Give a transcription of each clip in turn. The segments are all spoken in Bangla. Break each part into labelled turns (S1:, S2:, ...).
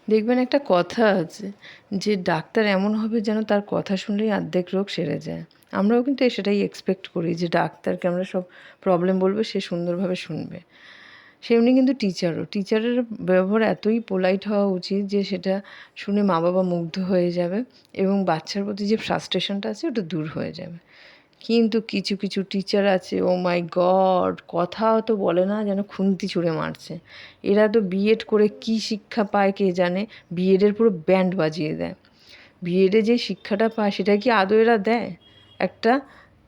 S1: দেখবেন একটা কথা আছে যে ডাক্তার এমন হবে যেন তার কথা শুনলেই অর্ধেক রোগ সেরে যায়। আমরাও কিন্তু সেটাই এক্সপেক্ট করি যে ডাক্তারকে আমরা সব প্রবলেম বলবো, সে সুন্দরভাবে শুনবে। সেমনি কিন্তু টিচারের ব্যবহার এতই পোলাইট হওয়া উচিত যে সেটা শুনে মা-বাবা মুগ্ধ হয়ে যাবে এবং বাচ্চার প্রতি যে ফ্রাস্ট্রেশনটা আছে ওটা দূর হয়ে যাবে। কিন্তু কিছু কিছু টিচার আছে, ও মাই গড! কথাও তো বলে না, যেন খুন্তি ছুঁড়ে মারছে। এরা তো বিএড করে কী শিক্ষা পায় কে জানে? বিএডের পুরো ব্যান্ড বাজিয়ে দেয়। বিএডে যে শিক্ষাটা পায় সেটা কি আদৌ এরা দেয়? একটা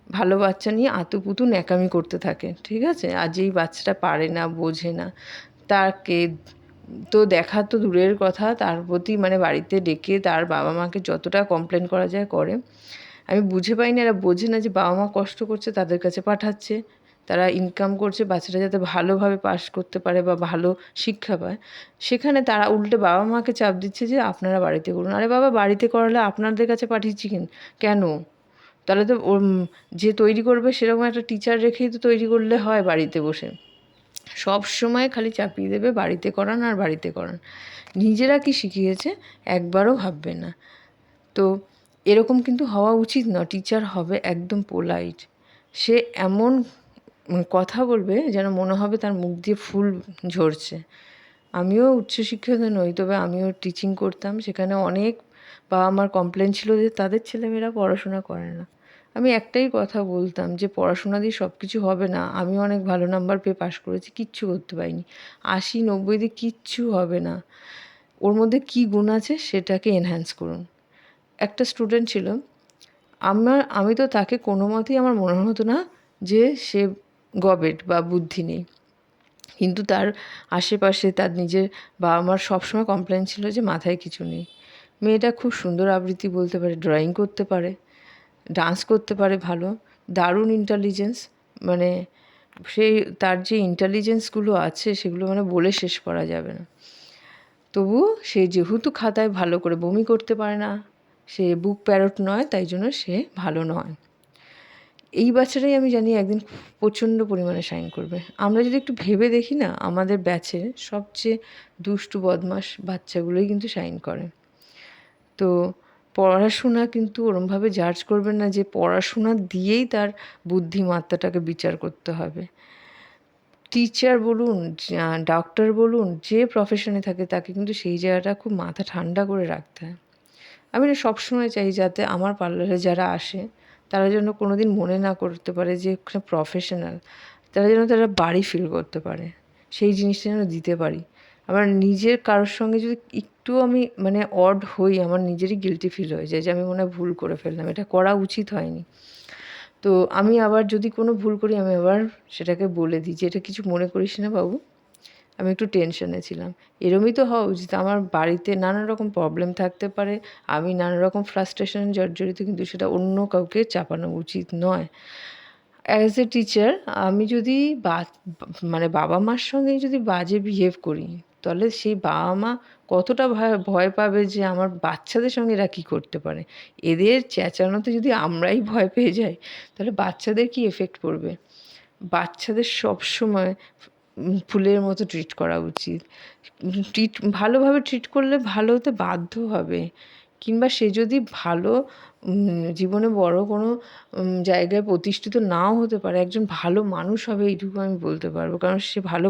S1: ভালো বাচ্চা নিয়ে আতুপুতু ন্যাকামি করতে থাকে, ঠিক আছে? আর যেই বাচ্চাটা পারে না, বোঝে না, তাকে তো দেখা তো দূরের কথা, তার প্রতি মানে বাড়িতে ডেকে তার বাবা মাকে যতটা কমপ্লেন করা যায় করে। আমি বুঝে পাই না, এরা বোঝে না যে বাবা মা কষ্ট করছে, তাদের কাছে পাঠাচ্ছে, তারা ইনকাম করছে বাচ্চাটা যাতে ভালোভাবে পাস করতে পারে বা ভালো শিক্ষা পায়। সেখানে তারা উল্টে বাবা মাকে চাপ দিচ্ছে যে আপনারা বাড়িতে করুন। আরে বাবা, বাড়িতে করালে আপনাদের কাছে পাঠিয়েছি কেন? তাহলে তো যে তৈরি করবে সেরকম একটা টিচার রেখেই তো তৈরি করলে হয় বাড়িতে বসে। সব সময় খালি চাপিয়ে দেবে বাড়িতে করান আর বাড়িতে করান। নিজেরা কি শিখিয়েছে একবারও ভাববে না। তো এরকম কিন্তু হওয়া উচিত না। টিচার হবে একদম পোলাইট। সে এমন কথা বলবে যেন মনে হবে তার মুখ দিয়ে ফুল ঝরছে। আমিও উচ্চশিক্ষিত নই, তবে আমিও টিচিং করতাম। সেখানে অনেক বাবা মার কমপ্লেন ছিল যে তাদের ছেলেমেয়েরা পড়াশোনা করে না। আমি একটাই কথা বলতাম যে পড়াশোনা দিয়ে সব কিছু হবে না। আমি অনেক ভালো নাম্বার পেয়ে পাশ করেছি, কিচ্ছু করতে পারিনি। ৮০-৯০ দিয়ে কিচ্ছু হবে না। ওর মধ্যে কী গুণ আছে সেটাকে এনহ্যান্স করুন। একটা স্টুডেন্ট ছিল, আমি তো তাকে কোনো মতেই আমার মনে হতো না যে সে গবেট বা বুদ্ধি নেই। কিন্তু তার আশেপাশে তার নিজের বাবা মার সবসময় কমপ্লেন ছিল যে মাথায় কিছু নেই। মেয়েটা খুব সুন্দর আবৃত্তি বলতে পারে, ড্রয়িং করতে পারে, ডান্স করতে পারে ভালো, দারুণ ইন্টেলিজেন্স। মানে সেই তার যে ইন্টেলিজেন্সগুলো আছে সেগুলো মানে বলে শেষ করা যাবে না। তবুও সে যেহেতু খাতায় ভালো করে বমি করতে পারে না, সে বুক প্যারট নয়, তাই জন্য সে ভালো নয়। এই বাচ্চাটাই আমি জানি একদিন প্রচণ্ড পরিমাণে শাইন করবে। আমরা যদি একটু ভেবে দেখি না, আমাদের ব্যাচের সবচেয়ে দুষ্টু বদমাশ বাচ্চাগুলোই কিন্তু শাইন করে। তো পড়াশোনা কিন্তু ওরমভাবে জাজ করবেন না যে পড়াশোনা দিয়েই তার বুদ্ধিমত্তাটাকে বিচার করতে হবে। টিচার বলুন, ডক্টর বলুন, যে প্রফেশনে থাকে তাকে কিন্তু সেই জায়গাটা খুব মাথা ঠান্ডা করে রাখতে হয়। আমি না সবসময় চাই যাতে আমার পার্লারে যারা আসে তারা যেন কোনো দিন মনে না করতে পারে যে ওখানে প্রফেশনাল। তারা বাড়ি ফিল করতে পারে। সেই জিনিসটা যেন দিতে পারি। আমার নিজের কারোর সঙ্গে যদি একটু আমি মানে অড হই, আমার নিজেরই গিল্টি ফিল হয়ে যায় যে আমি মনে হয় ভুল করে ফেললাম। এটা করা উচিত হয়নি। তো আমি আবার যদি কোনো ভুল করি, আমি আবার সেটাকে বলে দিই যে, "এটা কিছু মনে করিস না বাবু। আমি একটু টেনশনে ছিলাম।" এরমই তো হওয়া উচিত। আমার বাড়িতে নানা রকম প্রবলেম থাকতে পারে। আমি নানা রকম ফ্রাস্ট্রেশনে জর্জরিত, কিন্তু সেটা অন্য কাউকে চাপানো উচিত নয়। অ্যাজ এ টিচার আমি যদি মানে বাবা-মার সঙ্গে যদি বাজে বিহেভ করি, তাহলে সেই বাবা-মা কতটা ভয় পাবে যে আমার বাচ্চাদের সঙ্গে এরা কী করতে পারে। এদের চেঁচানোতে যদি আমরাই ভয় পেয়ে যাই, তাহলে বাচ্চাদের কী এফেক্ট পড়বে? বাচ্চাদের সবসময় ফুলের মতো ট্রিট করা উচিত। ভালোভাবে ট্রিট করলে ভালো হতে বাধ্য হবে। কিংবা সে যদি ভালো জীবনে বড় কোনো জায়গায় প্রতিষ্ঠিত নাও হতে পারে, একজন ভালো মানুষ হবে এইটুকু আমি বলতে পারবো। কারণ সে ভালো